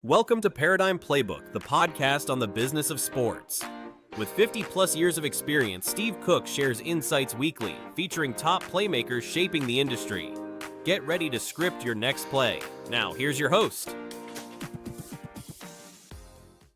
Welcome to Paradigm Playbook, the podcast on the business of sports. With 50 plus years of experience, Steve Cook shares insights weekly, featuring top playmakers shaping the industry. Get ready to script your next play. Now, here's your host.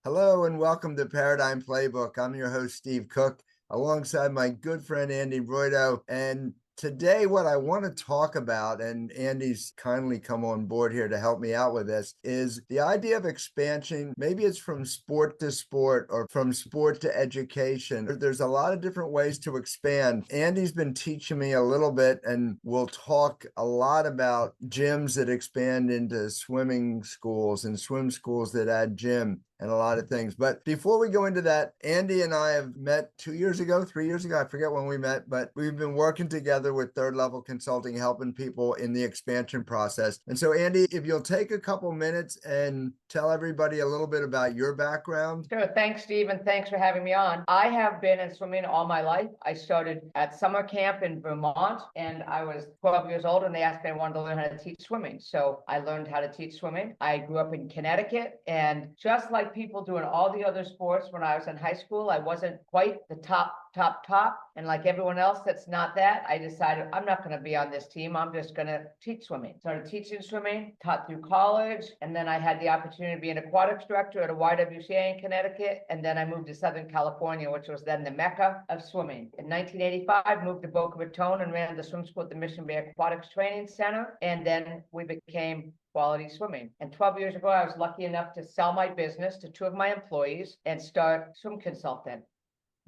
Hello and welcome to Paradigm Playbook. I'm your host, Steve Cook, alongside my good friend, Andy Broido. And today, what I want to talk about, and Andy's kindly come on board here to help me out with this, is the idea of expansion. Maybe it's from sport to sport or from sport to education. There's a lot of different ways to expand. Andy's been teaching me a little bit, and we'll talk a lot about gyms that expand into swimming schools and swim schools that add gym and a lot of things. But before we go into that, Andy and I have met 3 years ago, I forget when we met, but we've been working together with Third Level Consulting, helping people in the expansion process. And so, Andy, if you'll take a couple minutes and tell everybody a little bit about your background. Sure. Thanks, Steve, and thanks for having me on. I have been in swimming all my life. I started at summer camp in Vermont, and I was 12 years old, and they asked me if I wanted to learn how to teach swimming. So I learned how to teach swimming. I grew up in Connecticut, and just like people doing all the other sports when I was in high school, I wasn't quite the top. And like everyone else that's not that, I decided I'm not going to be on this team. I'm just going to teach swimming. Started teaching swimming, taught through college. And then I had the opportunity to be an aquatics director at a YWCA in Connecticut. And then I moved to Southern California, which was then the mecca of swimming. In 1985, moved to Boca Raton and ran the swim school at the Mission Bay Aquatics Training Center. And then we became Quality Swimming. And 12 years ago, I was lucky enough to sell my business to two of my employees and start Swim Consultant.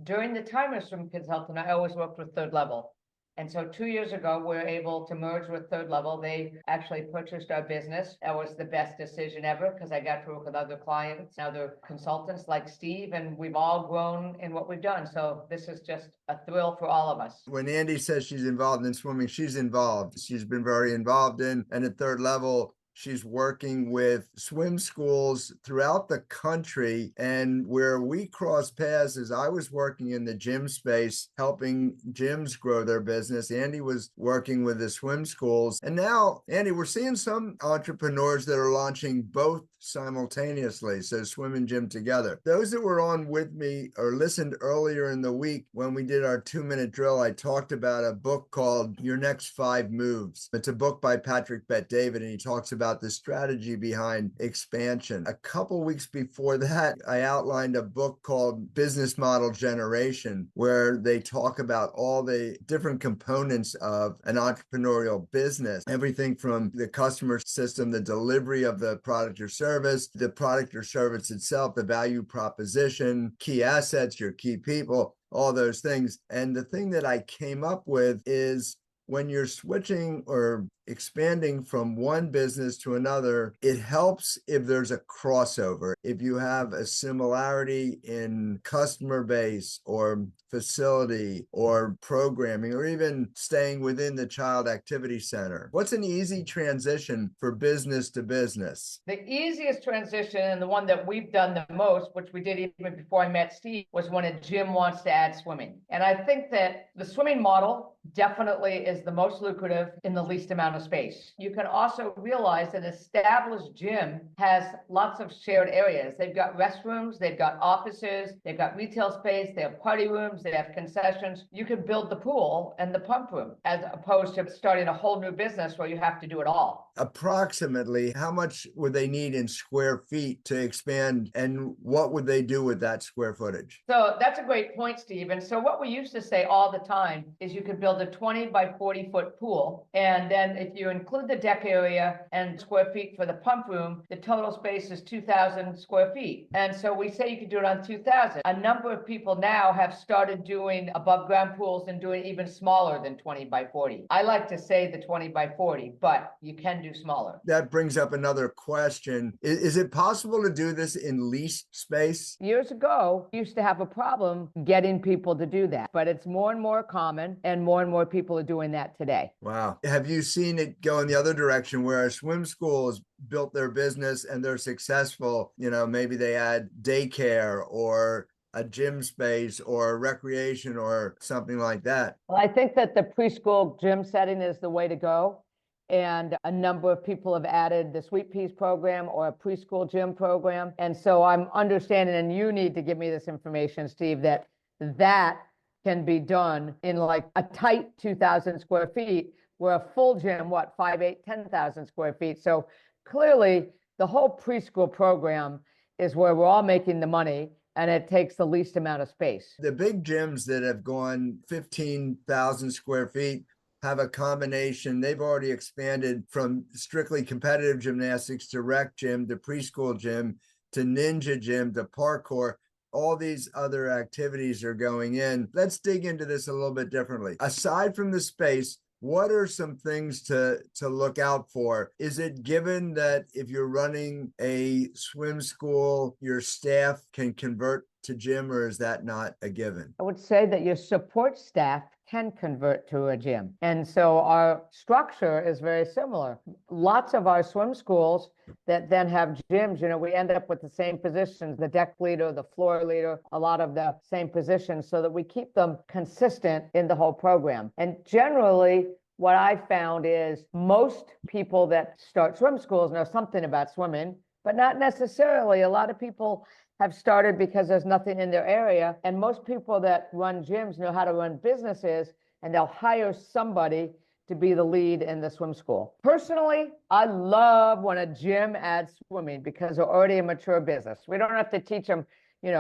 During the time of Swim Consultant, I always worked with Third Level. And so 2 years ago, we were able to merge with Third Level. They actually purchased our business. That was the best decision ever because I got to work with other clients, other consultants like Steve, and we've all grown in what we've done. So this is just a thrill for all of us. When Andy says she's involved in swimming, she's involved. She's been very involved in, and at Third Level, she's working with swim schools throughout the country. And where we cross paths is I was working in the gym space, helping gyms grow their business. Andy was working with the swim schools. And now, Andy, we're seeing some entrepreneurs that are launching both simultaneously, so swim and gym together. Those that were on with me or listened earlier in the week when we did our 2-minute drill, I talked about a book called Your Next 5 Moves. It's a book by Patrick Bet-David, and he talks about the strategy behind expansion. A couple weeks before that, I outlined a book called Business Model Generation, where they talk about all the different components of an entrepreneurial business, everything from the customer system, the delivery of the product or service, the product or service itself, the value proposition, key assets, your key people, all those things. And the thing that I came up with is when you're switching or expanding from one business to another, it helps if there's a crossover. If you have a similarity in customer base or facility or programming, or even staying within the child activity center. What's an easy transition for business to business? The easiest transition, and the one that we've done the most, which we did even before I met Steve, was when a gym wants to add swimming. And I think that the swimming model definitely is the most lucrative in the least amount of space. You can also realize that an established gym has lots of shared areas. They've got restrooms, they've got offices, they've got retail space, they have party rooms, they have concessions. You can build the pool and the pump room as opposed to starting a whole new business where you have to do it all. Approximately how much would they need in square feet to expand, and what would they do with that square footage? So that's a great point, Steve. And so what we used to say all the time is you could build a 20 by 40 foot pool. And then if you include the deck area and square feet for the pump room, the total space is 2,000 square feet. And so we say you could do it on 2,000. A number of people now have started doing above ground pools and doing even smaller than 20 by 40. I like to say the 20 by 40, but you can do smaller. That brings up another question. Is it possible to do this in leased space? Years ago, we used to have a problem getting people to do that, but it's more and more common, and more people are doing that today. Wow. Have you seen it go in the other direction where a swim school has built their business and they're successful? You know, maybe they add daycare or a gym space or recreation or something like that. Well, I think that the preschool gym setting is the way to go. And a number of people have added the Sweet Peas program or a preschool gym program. And so I'm understanding, and you need to give me this information, Steve, that can be done in like a tight 2,000 square feet, where a full gym, 5, 8, 10,000 square feet. So clearly the whole preschool program is where we're all making the money, and it takes the least amount of space. The big gyms that have gone 15,000 square feet have a combination. They've already expanded from strictly competitive gymnastics to rec gym to preschool gym to ninja gym to parkour. All these other activities are going in. Let's dig into this a little bit differently. Aside from the space, what are some things to look out for? Is it given that if you're running a swim school, your staff can convert to gym, or is that not a given? I would say that your support staff can convert to a gym. And so our structure is very similar. Lots of our swim schools that then have gyms, we end up with the same positions, the deck leader, the floor leader, a lot of the same positions, so that we keep them consistent in the whole program. And generally, what I found is most people that start swim schools know something about swimming, but not necessarily. A lot of people have started because there's nothing in their area. And most people that run gyms know how to run businesses, and they'll hire somebody to be the lead in the swim school. Personally, I love when a gym adds swimming because they're already a mature business. We don't have to teach them, you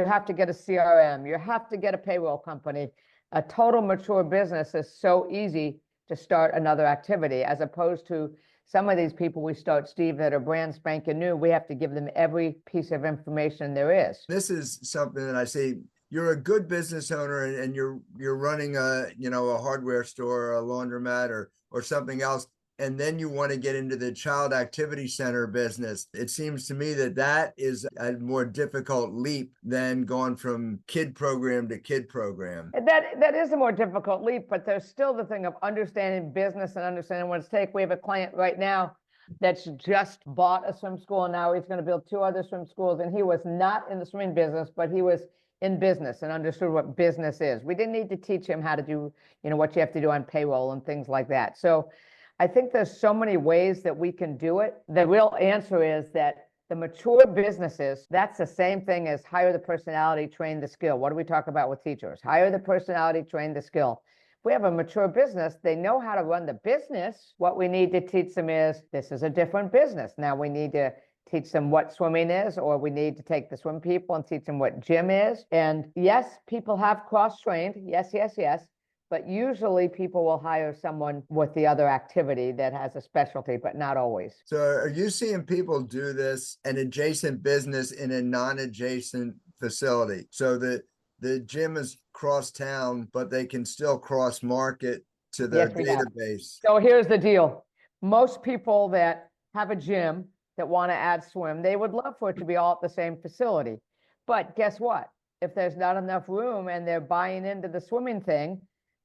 have to get a CRM, you have to get a payroll company. A total mature business is so easy to start another activity, as opposed to some of these people we start, Steve, that are brand spanking new. We have to give them every piece of information there is. This is something that I say, you're a good business owner and you're running a hardware store, or a laundromat, or something else, and then you want to get into the child activity center business. It seems to me that is a more difficult leap than going from kid program to kid program. That is a more difficult leap, but there's still the thing of understanding business and understanding what it's take. We have a client right now that's just bought a swim school, and now he's going to build 2 other swim schools. And he was not in the swimming business, but he was in business and understood what business is. We didn't need to teach him how to do, what you have to do on payroll and things like that. So I think there's so many ways that we can do it. The real answer is that the mature businesses, that's the same thing as hire the personality, train the skill. What do we talk about with teachers? Hire the personality, train the skill. If we have a mature business, they know how to run the business. What we need to teach them is, this is a different business. Now we need to teach them what swimming is, or we need to take the swim people and teach them what gym is. And yes, people have cross-trained. Yes. But usually people will hire someone with the other activity that has a specialty, but not always. So are you seeing people do this, an adjacent business in a non-adjacent facility? So the gym is cross town, but they can still cross market to their database. So here's the deal. Most people that have a gym that want to add swim, they would love for it to be all at the same facility. But guess what? If there's not enough room and they're buying into the swimming thing,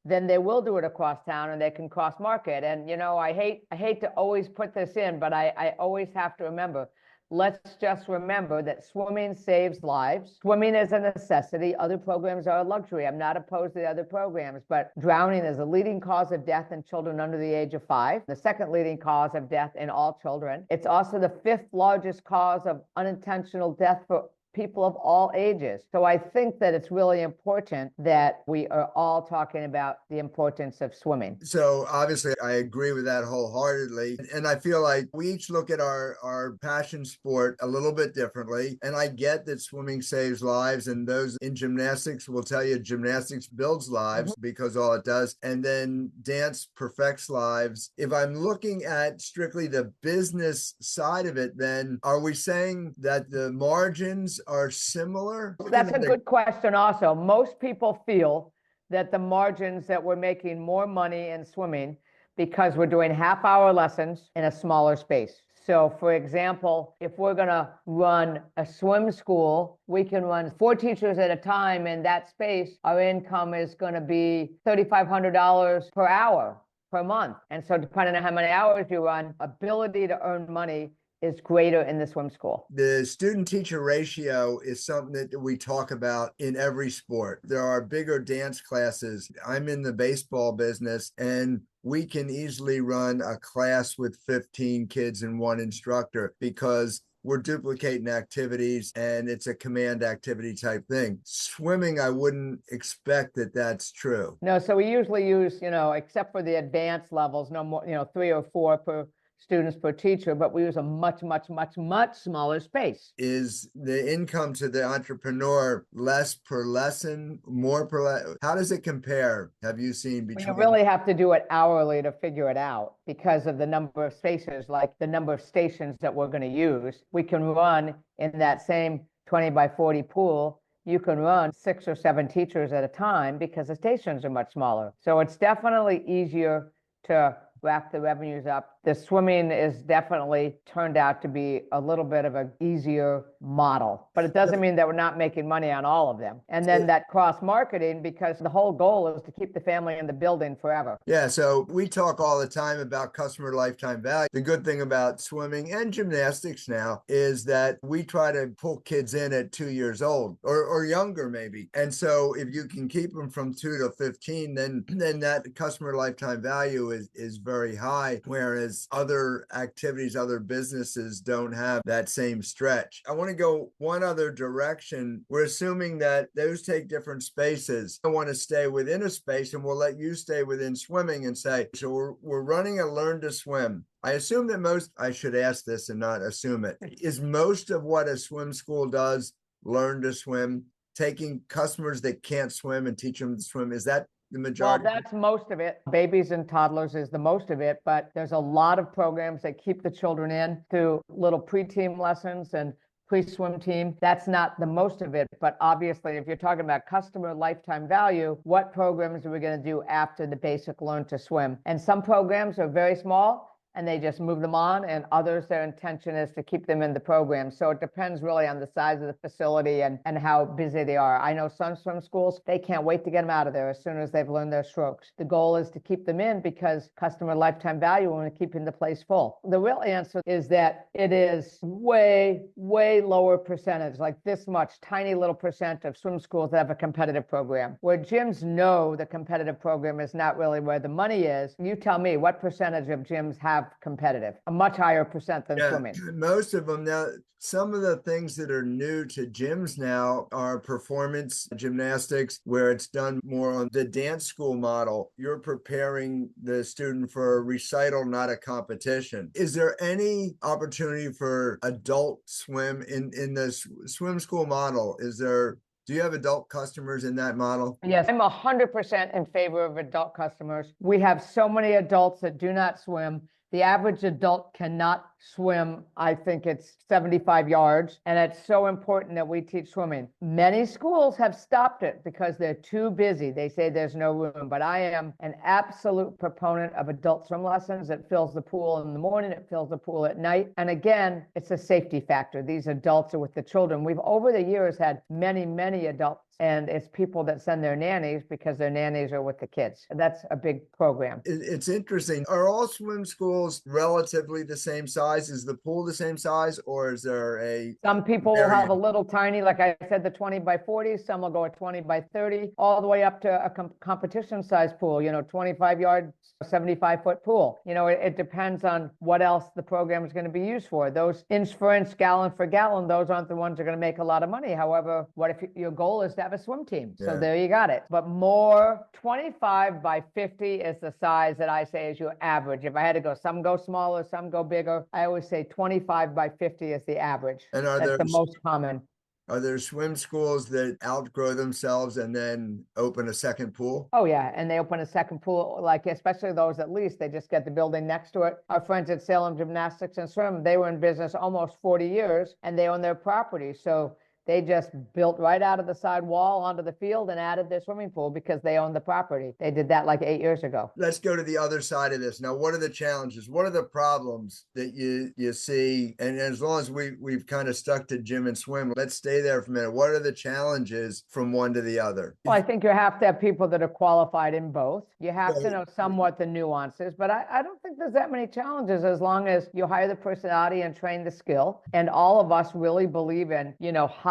then they will do it across town, and they can cross market. And I hate to always put this in, but I always have to remember, let's just remember that swimming saves lives. Swimming is a necessity. Other programs are a luxury. I'm not opposed to the other programs, but drowning is a leading cause of death in children under the age of 5, the second leading cause of death in all children. It's also the 5th largest cause of unintentional death for people of all ages. So I think that it's really important that we are all talking about the importance of swimming. So obviously I agree with that wholeheartedly. And I feel like we each look at our passion sport a little bit differently. And I get that swimming saves lives, and those in gymnastics will tell you gymnastics builds lives because all it does. And then dance perfects lives. If I'm looking at strictly the business side of it, then are we saying that the margins are similar? That's a good question also. Most people feel that the margins that we're making more money in swimming because we're doing half-hour lessons in a smaller space. So for example, if we're going to run a swim school, we can run 4 teachers at a time in that space. Our income is going to be $3,500 per hour per month. And so depending on how many hours you run, ability to earn money is greater in the swim school? The student teacher ratio is something that we talk about in every sport. There are bigger dance classes. I'm in the baseball business, and we can easily run a class with 15 kids and one instructor because we're duplicating activities and it's a command activity type thing. Swimming, I wouldn't expect that that's true. No, so we usually use, except for the advanced levels, no more, 3 or 4 per students per teacher, but we use a much, much, much, much smaller space. Is the income to the entrepreneur less per lesson, more per lesson? How does it compare? Have you seen between? You really have to do it hourly to figure it out because of the number of spaces, like the number of stations that we're going to use. We can run in that same 20 by 40 pool. You can run 6 or 7 teachers at a time because the stations are much smaller. So it's definitely easier to wrap the revenues up. The swimming is definitely turned out to be a little bit of an easier model, but it doesn't mean that we're not making money on all of them. And then that cross marketing, because the whole goal is to keep the family in the building forever. Yeah, so we talk all the time about customer lifetime value. The good thing about swimming and gymnastics now is that we try to pull kids in at 2 years old or younger maybe. And so if you can keep them from 2 to 15, then that customer lifetime value is very high, whereas other activities, other businesses don't have that same stretch. I want to go one other direction. We're assuming that those take different spaces. I want to stay within a space, and we'll let you stay within swimming and say, so we're running a learn to swim. I assume that I should ask this and not assume it. Is most of what a swim school does learn to swim, taking customers that can't swim and teach them to swim? Is that the majority? Well, that's most of it. Babies and toddlers is the most of it, but there's a lot of programs that keep the children in through little pre-team lessons and pre-swim team. That's not the most of it, but obviously if you're talking about customer lifetime value, what programs are we going to do after the basic learn to swim? And some programs are very small and they just move them on, and others, their intention is to keep them in the program. So it depends really on the size of the facility and how busy they are. I know some swim schools, they can't wait to get them out of there as soon as they've learned their strokes. The goal is to keep them in because customer lifetime value and keeping the place full. The real answer is that it is way, way lower percentage, like this much, tiny little percent of swim schools that have a competitive program. Where gyms know the competitive program is not really where the money is. You tell me, what percentage of gyms have competitive? A much higher percent than swimming. Most of them. Now, some of the things that are new to gyms now are performance gymnastics, where it's done more on the dance school model. You're preparing the student for a recital, not a competition. Is there any opportunity for adult swim in the swim school model? Do you have adult customers in that model? Yes, I'm 100% in favor of adult customers. We have so many adults that do not swim. The average adult cannot swim. I think it's 75 yards, and it's so important that we teach swimming. Many schools have stopped it because they're too busy. They say there's no room, but I am an absolute proponent of adult swim lessons. It fills the pool in the morning, it fills the pool at night. And again, it's a safety factor. These adults are with the children. We've over the years had many, many adults, and it's people that send their nannies because their nannies are with the kids. And that's a big program. It's interesting. Are all swim schools relatively the same size? Is the pool the same size, or is there some people will have a little tiny, like I said, the 20 by 40, some will go at 20 by 30, all the way up to a competition size pool, 25 yard, 75-foot pool. It depends on what else the program is going to be used for. Those inch for inch, gallon for gallon, those aren't the ones that are going to make a lot of money. However, what if your goal is to have a swim team? So there you got it. But more 25 by 50 is the size that I say is your average. If I had to go, some go smaller, some go bigger. I always say 25 by 50 is the average. And that's the most common. Are there swim schools that outgrow themselves and then open a second pool? Oh yeah, and they open a second pool, like especially those at least, they just get the building next to it. Our friends at Salem Gymnastics and Swim, they were in business almost 40 years and they own their property. So They just built right out of the side wall onto the field and added their swimming pool because they own the property. They did that like 8 years ago. Let's go to the other side of this. Now, what are the challenges? What are the problems that you see? And as long as we've kind of stuck to gym and swim, let's stay there for a minute. What are the challenges from one to the other? Well, I think you have to have people that are qualified in both. You have to know somewhat the nuances, but I don't think there's that many challenges as long as you hire the personality and train the skill. And all of us really believe in,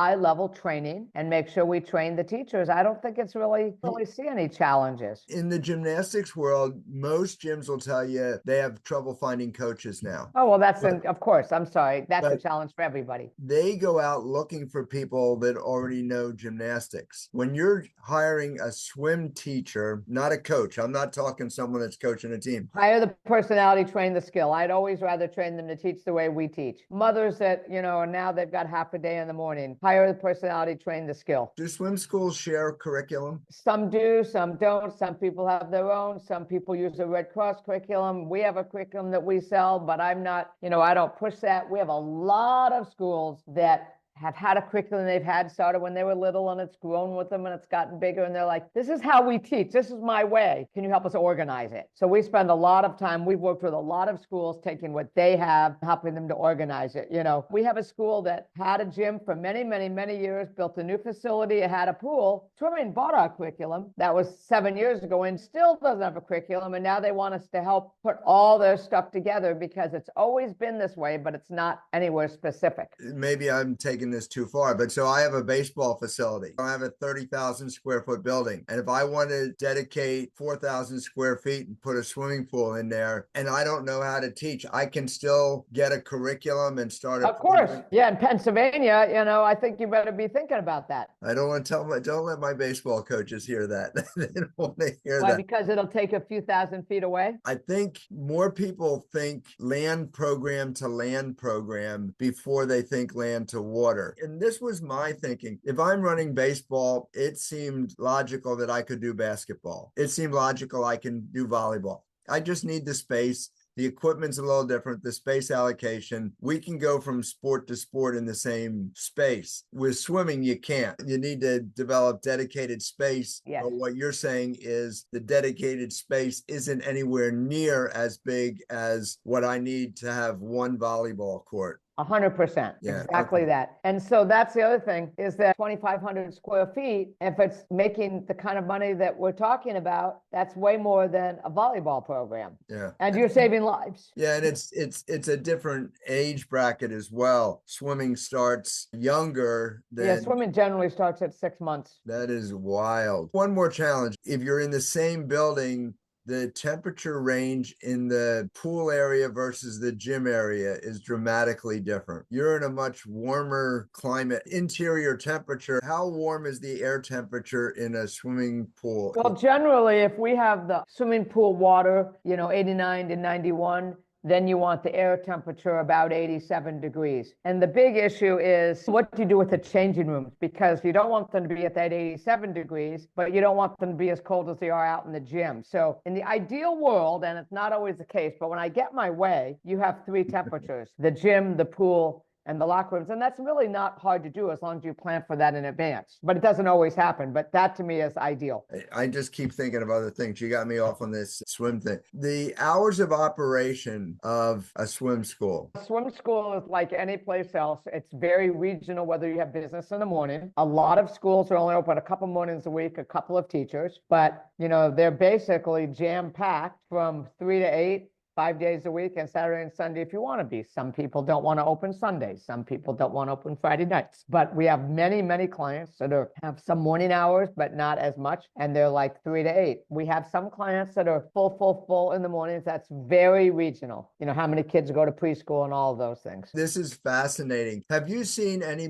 high level training and make sure we train the teachers. I don't think it's really see any challenges. In the gymnastics world, most gyms will tell you they have trouble finding coaches now. Oh, well, of course, I'm sorry. That's a challenge for everybody. They go out looking for people that already know gymnastics. When you're hiring a swim teacher, not a coach, I'm not talking someone that's coaching a team. Hire the personality, train the skill. I'd always rather train them to teach the way we teach. Mothers that, now they've got half a day in the morning, hire the personality, train the skill. Do swim schools share curriculum? Some do, some don't. Some people have their own. Some people use a Red Cross curriculum. We have a curriculum that we sell, but I'm not, I don't push that. We have a lot of schools that have had a curriculum they've had started when they were little, and it's grown with them and it's gotten bigger, and they're like, this is how we teach. This is my way. Can you help us organize it? So we spend a lot of time. We've worked with a lot of schools, taking what they have, helping them to organize it. We have a school that had a gym for many, many, many years, built a new facility. It had a pool. Swimming bought our curriculum. That was 7 years ago, and still doesn't have a curriculum. And now they want us to help put all their stuff together because it's always been this way, but it's not anywhere specific. Maybe I'm taking this too far, but so I have a baseball facility. I have a 30,000 square foot building. And if I want to dedicate 4,000 square feet and put a swimming pool in there, and I don't know how to teach, I can still get a curriculum and start. Of course. Yeah. In Pennsylvania, I think you better be thinking about that. I don't want to don't let my baseball coaches hear that. They don't want to hear Why? that. Because it'll take a few thousand feet away. I think more people think land program to land program before they think land to water. And this was my thinking. If I'm running baseball, it seemed logical that I could do basketball. It seemed logical I can do volleyball. I just need the space. The equipment's a little different, the space allocation. We can go from sport to sport in the same space. With swimming, you can't. You need to develop dedicated space. Yes. But what you're saying is the dedicated space isn't anywhere near as big as what I need to have one volleyball court. 100%. Yeah, exactly okay. that. And so that's the other thing is that 2,500 square feet, if it's making the kind of money that we're talking about, that's way more than a volleyball program. Yeah. And you're saving lives. Yeah, and it's a different age bracket as well. Swimming starts younger than. Yeah, swimming generally starts at 6 months. That is wild. One more challenge. If you're in the same building, the temperature range in the pool area versus the gym area is dramatically different. You're in a much warmer climate, interior temperature. How warm is the air temperature in a swimming pool? Well, generally, if we have the swimming pool water, 89 to 91, then you want the air temperature about 87 degrees. And the big issue is what do you do with the changing rooms? Because you don't want them to be at that 87 degrees, but you don't want them to be as cold as they are out in the gym. So in the ideal world, and it's not always the case, but when I get my way, you have 3 temperatures, the gym, the pool, and the locker rooms. And that's really not hard to do as long as you plan for that in advance. But it doesn't always happen. But that to me is ideal. I just keep thinking of other things. You got me off on this swim thing. The hours of operation of a swim school. A swim school is like any place else. It's very regional, whether you have business in the morning. A lot of schools are only open a couple mornings a week, a couple of teachers. But, they're basically jam-packed from 3 to 8. 5 days a week and Saturday and Sunday if you want to be. Some people don't want to open Sundays. Some people don't want to open Friday nights. But we have many, many clients that have some morning hours, but not as much. And they're like 3 to 8. We have some clients that are full in the mornings. That's very regional. How many kids go to preschool and all of those things. This is fascinating. Have you seen any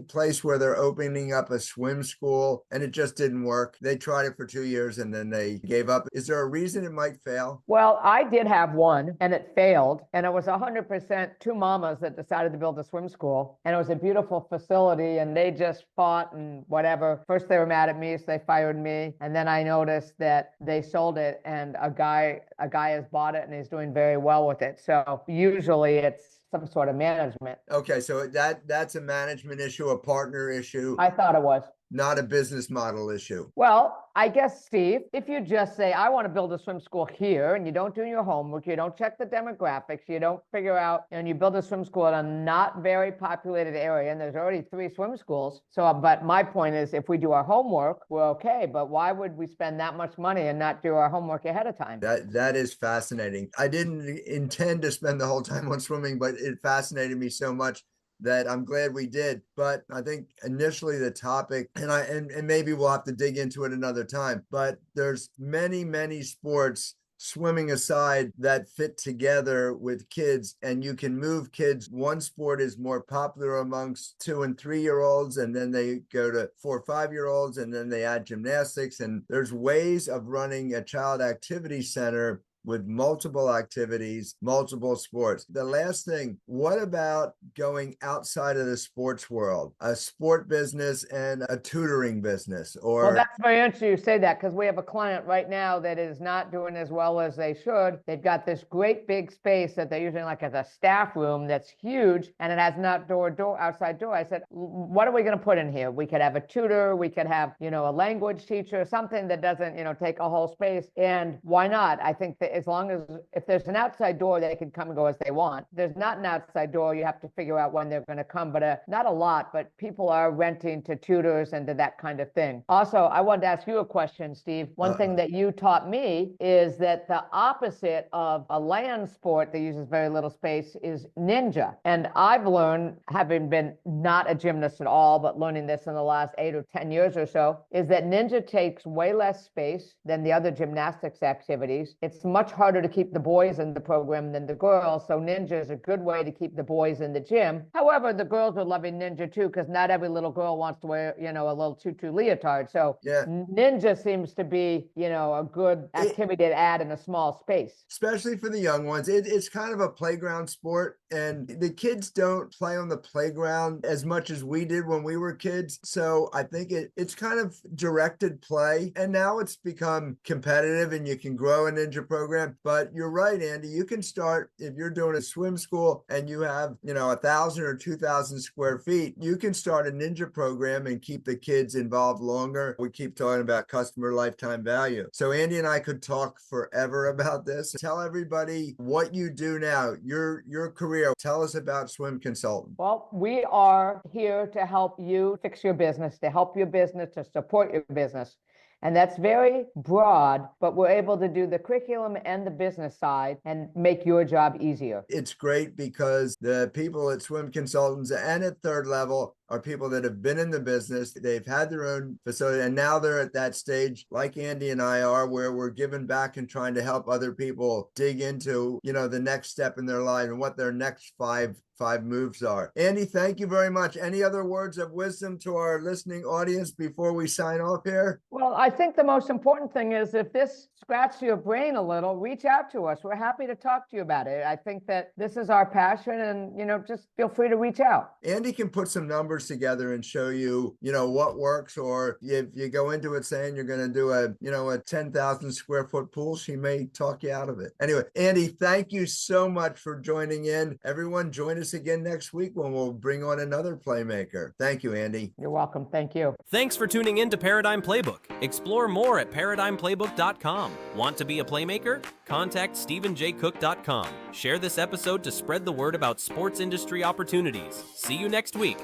place where they're opening up a swim school and it just didn't work? They tried it for 2 years and then they gave up. Is there a reason it might fail? Well, I did have one and it failed, and it was 100% 2 mamas that decided to build a swim school, and it was a beautiful facility, and they just fought and whatever. First they were mad at me, so they fired me, and then I noticed that they sold it, and a guy has bought it and he's doing very well with it. So usually it's some sort of management. Okay, so that's a management issue, a partner issue, I thought it was. not a business model issue. Well, I guess, Steve, if you just say, I want to build a swim school here, and you don't do your homework, you don't check the demographics, you don't figure out, and you build a swim school in a not very populated area, and there's already 3 swim schools. So, but my point is, if we do our homework, we're okay. But why would we spend that much money and not do our homework ahead of time? That is fascinating. I didn't intend to spend the whole time on swimming, but it fascinated me so much that I'm glad we did. But I think initially the topic, and maybe we'll have to dig into it another time, but there's many sports, swimming aside, that fit together with kids, and you can move kids. One sport is more popular amongst 2 and 3-year-olds, and then they go to 4 or 5-year-olds, and then they add gymnastics. And there's ways of running a child activity center with multiple activities, multiple sports. The last thing, what about going outside of the sports world, a sport business and a tutoring business? Or Well, that's very interesting you say that, because we have a client right now that is not doing as well as they should. They've got this great big space that they're using like as a staff room that's huge, and it has an outside door. I said, what are we going to put in here? We could have a tutor, we could have, a language teacher, something that doesn't, take a whole space. And why not? I think that as long as, if there's an outside door, they can come and go as they want. If there's not an outside door, you have to figure out when they're going to come, but not a lot, but people are renting to tutors and to that kind of thing. Also, I wanted to ask you a question, Steve. One thing that you taught me is that the opposite of a land sport that uses very little space is ninja. And I've learned, having been not a gymnast at all, but learning this in the last 8 or 10 years or so, is that ninja takes way less space than the other gymnastics activities. It's much harder to keep the boys in the program than the girls. So ninja is a good way to keep the boys in the gym. However, the girls are loving ninja too, because not every little girl wants to wear, a little tutu leotard. So yeah, ninja seems to be, a good activity to add in a small space. Especially for the young ones. It's kind of a playground sport, and the kids don't play on the playground as much as we did when we were kids. So I think it's kind of directed play, and now it's become competitive, and you can grow a ninja program. But you're right, Andy, you can start, if you're doing a swim school and you have 1,000 or 2,000 square feet, you can start a ninja program and keep the kids involved longer. We keep talking about customer lifetime value. So Andy and I could talk forever about this. Tell everybody what you do now, your career. Tell us about Swim Consultant. Well, we are here to help you fix your business, to help your business, to support your business. And that's very broad, but we're able to do the curriculum and the business side and make your job easier. It's great because the people at Swim Consultants and at Third Level are people that have been in the business. They've had their own facility, and now they're at that stage, like Andy and I are, where we're giving back and trying to help other people dig into, the next step in their life and what their next five moves are. Andy, thank you very much. Any other words of wisdom to our listening audience before we sign off here? Well, I think the most important thing is, if this scratched your brain a little, reach out to us. We're happy to talk to you about it. I think that this is our passion, and, just feel free to reach out. Andy can put some numbers together and show you, what works. Or if you go into it saying you're going to do a 10,000 square foot pool, she may talk you out of it. Anyway, Andy, thank you so much for joining in. Everyone, join us again next week when we'll bring on another playmaker. Thank you, Andy. You're welcome. Thank you. Thanks for tuning in to Paradigm Playbook. Explore more at ParadigmPlaybook.com. Want to be a playmaker? Contact StephenJCook.com. Share this episode to spread the word about sports industry opportunities. See you next week.